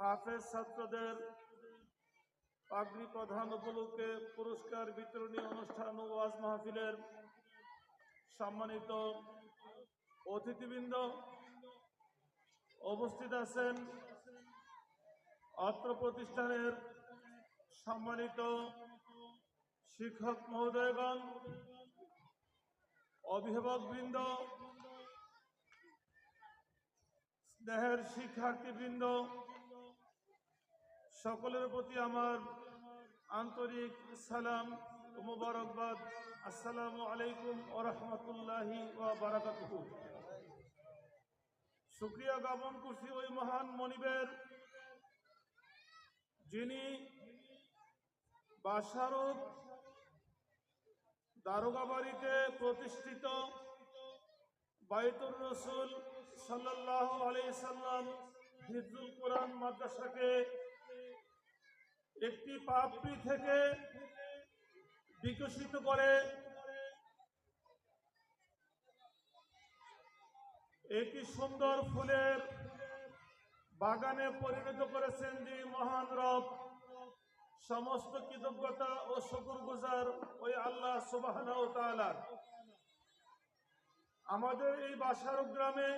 হাফেজ ছাত্রদের পাগড়ি প্রদান উপলক্ষে পুরস্কার বিতরণী অনুষ্ঠান ও ওয়াজ মাহফিলের সম্মানিত অতিথিবৃন্দ উপস্থিত আছেন। অত্র প্রতিষ্ঠানের সম্মানিত শিক্ষক মহোদয়গণ, অভিভাবকবৃন্দ, স্নেহের শিক্ষার্থীবৃন্দ, সকলের প্রতি আমার আন্তরিক সালাম ও মোবারকবাদ। আসসালামু আলাইকুম ওয়া রাহমাতুল্লাহি ওয়া বারাকাতুহু। শুকরিয়া জ্ঞাপন করছি ওই মহান মনিবের, যিনি বাসারত দারোগাবাড়িতে প্রতিষ্ঠিত বাইতুর রসুল সাল্লাল্লাহু আলাইহি সাল্লাম হিফজুল কোরআন মাদ্রাসাকে একটি পাপড়ি থেকে বিকশিত করে একটি সুন্দর ফুলের বাগানে পরিণত করেছেন। যে মহান রব, সমস্ত কৃতজ্ঞতা ও শুকরগুজার ওই আল্লাহ সুবহানাহু ওয়া তাআলা। আমাদের এই বাসারক গ্রামে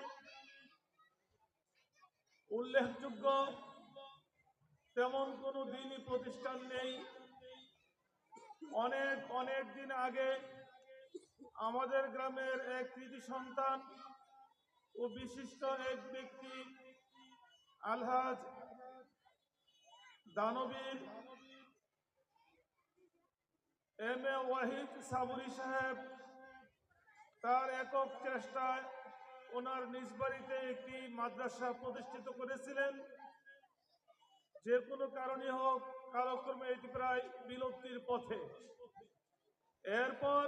উল্লেখযোগ্য তেমন কোনো দিনই প্রতিষ্ঠান নেই। অনেক দিন আগে আমাদের গ্রামের এক কৃতি সন্তান ও বিশিষ্ট এক ব্যক্তি আলহাজ দানবীর এম এ ওয়াহিদ সাবুরি সাহেব তার একক চেষ্টায় ওনার নিজ বাড়িতে একটি মাদ্রাসা প্রতিষ্ঠিত করেছিলেন। যে কোনো কারণে হোক, কালক্রমে এটি প্রায় বিলুপ্তির পথে। এরপর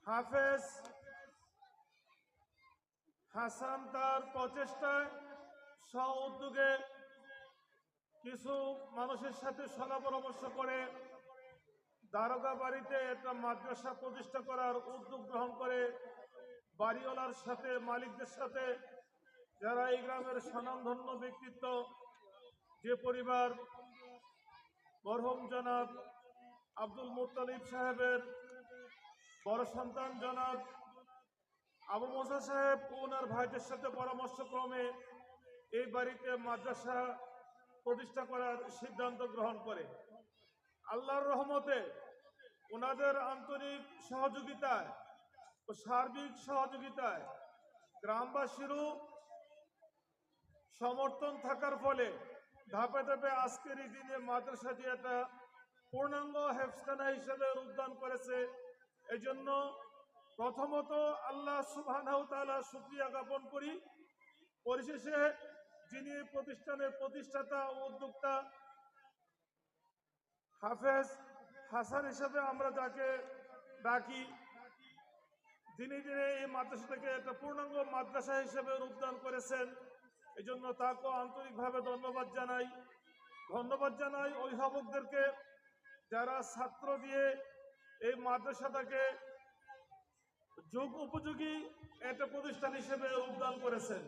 হাফেজ হাসান তার প্রচেষ্টায় স্ব উদ্যোগে কিছু মানুষের সাথে সলা পরামর্শ করে দারোগা বাড়িতে একটা মাদ্রাসা প্রতিষ্ঠা করার উদ্যোগ গ্রহণ করে। বাড়িওয়ালার সাথে, মালিকদের সাথে, যারা এই গ্রামের স্বনামধন্য ব্যক্তিত্ব, যে পরিবার মরহুম জনাব আব্দুল মুত্তালিব সাহেবের বড় সন্তান জনাব আবু মুসা সাহেব ও ওনার ভাইদের সাথে পরামর্শক্রমে এই বাড়িতে মাদ্রাসা প্রতিষ্ঠা করার সিদ্ধান্ত গ্রহণ করে। আল্লাহর রহমতে ওনাদের আন্তরিক সহযোগিতায় ও সার্বিক সহযোগিতায়, গ্রামবাসীরও সমর্থন থাকার ফলে ধাপে ধাপে আজকের এই দিনে মাদ্রাসাটি একটা পূর্ণাঙ্গ হেফখানা হিসেবে রূপদান করেছে। এই জন্য প্রথমত আল্লাহ সুবহানাহু ওয়া তাআলা শুকরিয়া জ্ঞাপন করি। পরিশেষে যিনি এই প্রতিষ্ঠানের প্রতিষ্ঠাতা ও উদ্যোক্তা হাফেজ হাসান হিসেবে আমরা যাকে ডাকি, যিনি এই মাদ্রাসাটাকে একটা পূর্ণাঙ্গ মাদ্রাসা হিসেবে রূপদান করেছেন, এই জন্য তাকেও আন্তরিকভাবে ধন্যবাদ জানাই। অভিভাবকদেরকে, যারা ছাত্র দিয়ে এই মাদ্রাসাটাকে যোগ উপযোগী একটা প্রতিষ্ঠান হিসেবে রূপদান করেছেন।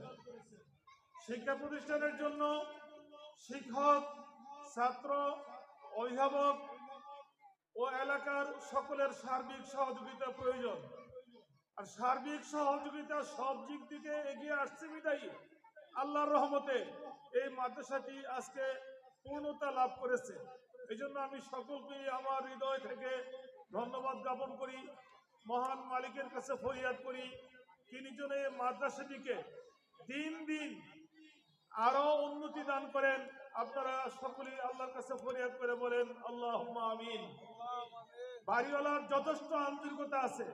শিক্ষা প্রতিষ্ঠানের জন্য শিক্ষক, ছাত্র, অভিভাবক ও এলাকার সকলের সার্বিক সহযোগিতা প্রয়োজন। আর সার্বিক সহযোগিতা সব দিক থেকে এগিয়ে আসছে বিদায়ী আল্লাহর রহমতে এই মাদ্রাসাটি আজকে পূর্ণতা লাভ করেছে। এই জন্য আমি সকলকেই আমার হৃদয় থেকে ধন্যবাদ জ্ঞাপন করি। মহান মালিকের কাছে ফরিয়াদ করি, তিনি যেন এই মাদ্রাসাটিকে দিন দিন আরো উন্নতি দান করেন। আপনারা সকলেই আল্লাহর কাছে ফরিয়াদ করে বলেন আল্লাহুম্মা আমিন। বাড়িওয়ালার যথেষ্ট আন্তরিকতা আছে।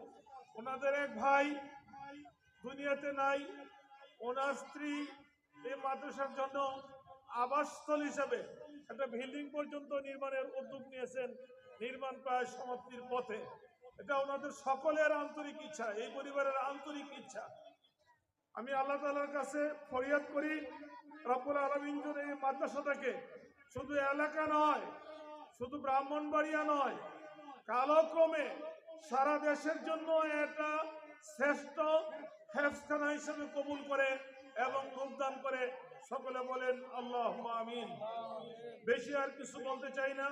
ওনাদের এক ভাই দুনিয়াতে নাই, ওনার স্ত্রী এই মাদ্রাসার জন্য আবাসস্থল হিসেবে একটা বিল্ডিং পর্যন্ত নির্মাণের উদ্যোগ নিয়েছেন। নির্মাণ প্রায় সমাপ্তির পথে। এটা ওনাদের সকলের আন্তরিক ইচ্ছা, এই পরিবারের আন্তরিক ইচ্ছা। আমি আল্লাহ তাআলার কাছে ফরিয়াদ করি, রব্বুল আলামিন যেন এই মাদ্রাসাটাকে শুধু এলাকা নয়, শুধু ব্রাহ্মণবাড়িয়া নয়, কালক্রমে সারা দেশের জন্য এটা শ্রেষ্ঠ হেফখানা হিসেবে কবুল করে এবং রূপদান করে সকলে বলেন আল্লাহুম্মা আমিন। বেশি আর কিছু বলতে চাই না,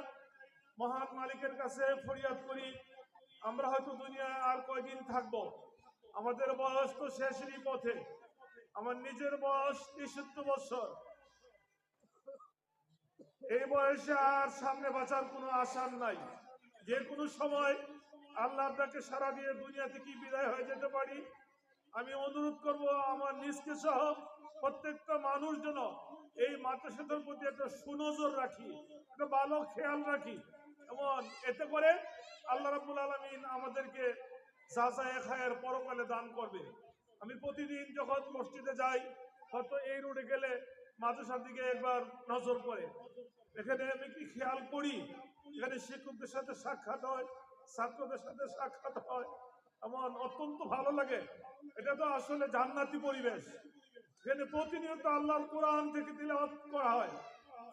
মহান মালিকের কাছে ফরিয়াদ করি, আমরা হয়তো দুনিয়ায় আর কয়দিন থাকবো, আমাদের বয়স তো শেষেরই পথে। আমার নিজের বয়স 63 বছর। এই বয়সে আর সামনে বাঁচার কোনো আশা নাই। যে কোনো সময় আল্লাহ আপনাকে সারা দিয়ে দুনিয়া থেকে বিদায় হয়ে যেতে পারি। আমি অনুরোধ করব আমার নিজকে সহ প্রত্যেকটা মানুষ যেন এই মাদ্রাসাটার প্রতি একটা সুনজর রাখি, একটা ভালো খেয়াল রাখি, এবং এতে করে আল্লাহ রাব্বুল আলামিন আমাদেরকে যাচাই খায়ের পরকালে দান করবে। আমি প্রতিদিন যখন মসজিদে যাই, হয়তো এই রোডে গেলে মাদ্রাসার দিকে একবার নজর পড়ে। এখানে আমি কি খেয়াল করি, এখানে শিক্ষকদের সাথে সাক্ষাৎ হয়, ছাত্রদের সাথে সাক্ষাৎ হয়, আমার অত্যন্ত ভালো লাগে। এটা তো আসলে জান্নাতি পরিবেশ। এখানে প্রতিনিয়ত আল্লাহর কোরআন থেকে তিলাওয়াত করা হয়।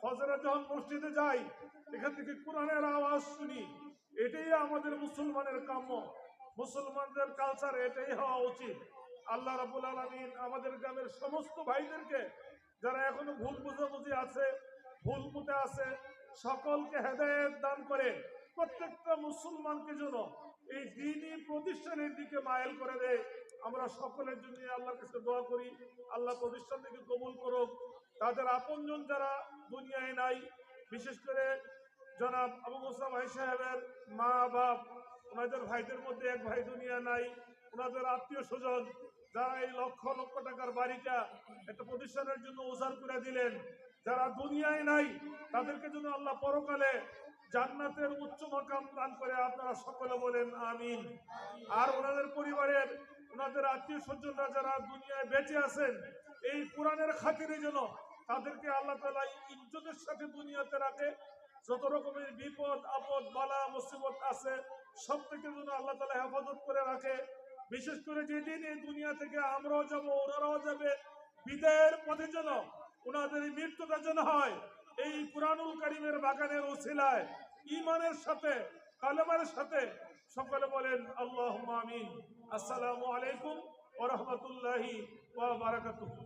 ফজরে যখন মসজিদে যাই, এখান থেকে কোরআনের আওয়াজ শুনি। এটাই আমাদের মুসলমানের কাম্য, মুসলমানদের কালচার এটাই হওয়া উচিত। আল্লাহ রাব্বুল আলামিন আমাদের গ্রামের সমস্ত ভাইদেরকে, যারা এখনো ভুল বুঝাবুঝি আছে, ভুল পথে আছে, সকলকে হেদায়েত দান করে প্রত্যেকটা মুসলমানকে যেন এই দ্বীনি প্রতিষ্ঠানের দিকে মাইল করে দেয়। আমরা সকলের জন্য আল্লাহর কাছে দোয়া করি, আল্লাহ প্রতিষ্ঠান থেকে কবুল করুক। তাদের আপনজন যারা দুনিয়ায় নাই, বিশেষ করে জনাব আবু মুসা ভাই সাহেবের মা বাপ, ওনাদের ভাইদের মধ্যে এক ভাই দুনিয়া নাই, ওনাদের আত্মীয় স্বজন যারা এই লক্ষ লক্ষ টাকার বাড়িটা একটা প্রতিষ্ঠানের জন্য উজাড় করে দিলেন, যারা দুনিয়ায় নাই, তাদেরকে যেন আল্লাহ পরকালে জান্নাতের উচ্চ মাকাম দান করে। আপনারা সকলে বলেন আমিন। আর ওনাদের পরিবারের, ওনাদের আত্মীয় স্বজনরা যারা দুনিয়ায় বেঁচে আছেন, এই কোরআনের খাতিরে যেন তাদেরকে আল্লাহ তাআলা ইজ্জতের সাথে দুনিয়াতে রাখে। যত রকমের বিপদ আপদ বালা মুসিবত আছে, সব থেকে যেন আল্লাহ তাআলা হেফাজত করে রাখে। বিশেষ করে যেদিন এই দুনিয়া থেকে আমরাও যাব, ওনারাও যাবে, বিদায়ের পথে যেন ওনাদের এই মৃত্যুটা যেন হয় এই কুরআনুল কারীমের বাগানের উসিলায়, ঈমানের সাথে, কালেমার সাথে। সকলে বলেন আল্লাহুম্মা আমিন। আসসালামু আলাইকুম ওয়া রাহমাতুল্লাহি ওয়া বারাকাতুহু।